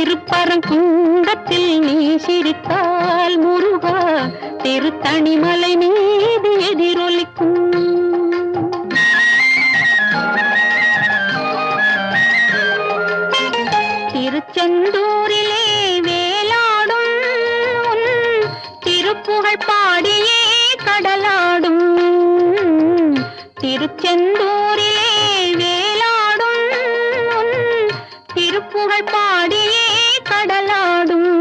திருப்பரங்குன்றத்தில் நீ சிரித்தால் முருகா திருத்தணிமலை மீது எதிரொலிக்கும். திருச்செந்தூரிலே வேலாடும் திருப்புகழ் பாடியே கடலாடும். திருச்செந்தூரிலே வேலாடும் திருப்புகழ் பாடியே கடலாடும்.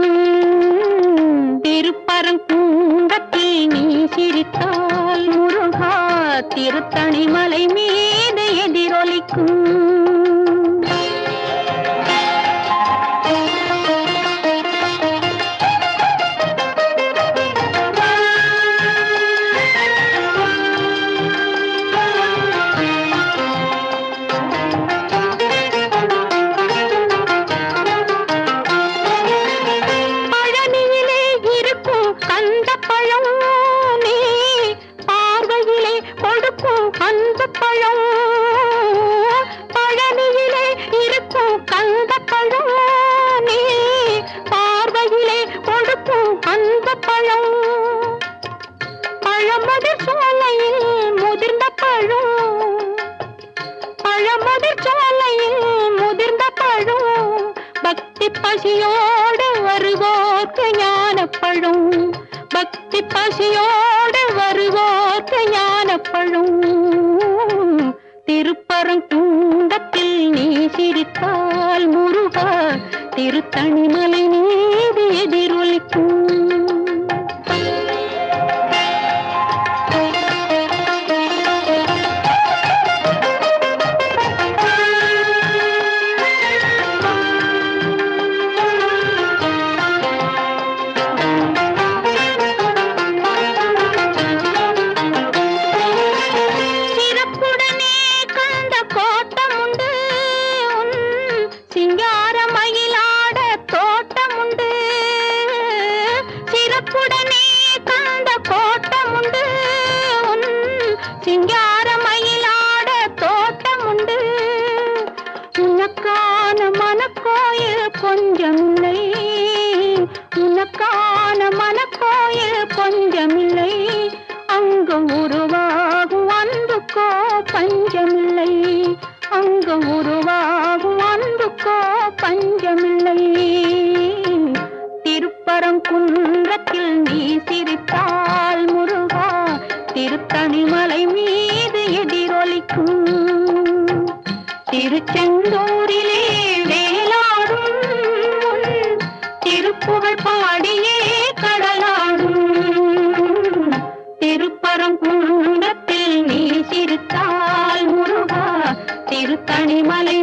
திருப்பரங்குன்றத்தில் நீ சிரித்தால் முருகா திருத்தணிமலை மீது எதிரொலிக்கும். பழனியிலே இருக்கும் கந்தப்பழம் நீ பார்வையிலே கொடுக்கும் அந்த பழம். பழமுதிர் சோலையில் முதிர்ந்த பழம். பழமுதிர் சோலையில் முதிர்ந்த பழம். பக்தி பசியோடு வருவோர்க்கு ஞானப்பழம். பக்தி பசியோடு வருவோர்க்கு ஞானப்பழம். திருப்பரங்குன்றத்தில் நீ சிரித்தால் முருகா திருத்தணிமலை மீது எதிரொலிக்கும். சிங்காரமயிலாட தோட்டமுண்டு. சிறப்புடனே கந்த கோட்டமுண்டு. சிங்காரமயிலாட தோட்டமுண்டு. உனக்கான மனக்கோயில் கொஞ்சமில்லை. உனக்கான மனக்கோயில் கொஞ்சமில்லை. அங்கு உருவாகும் அன்புக்கோ பஞ்சமில்லை. அங்கு உருவாகும் அன்புக்கோ பஞ்சமில்லை. திருப்பரங்குன்றத்தில் நீ சிரித்தால் முருகா திருத்தணிமலை மீது எதிரொலிக்கும். திருச்செந்தூரிலே வேலாடும் திருப்புகழ் பாடியே கடலாடும். திருப்பரங்குன்றத்தில் நீ சிரித்தால் முருகா திருத்தணிமலை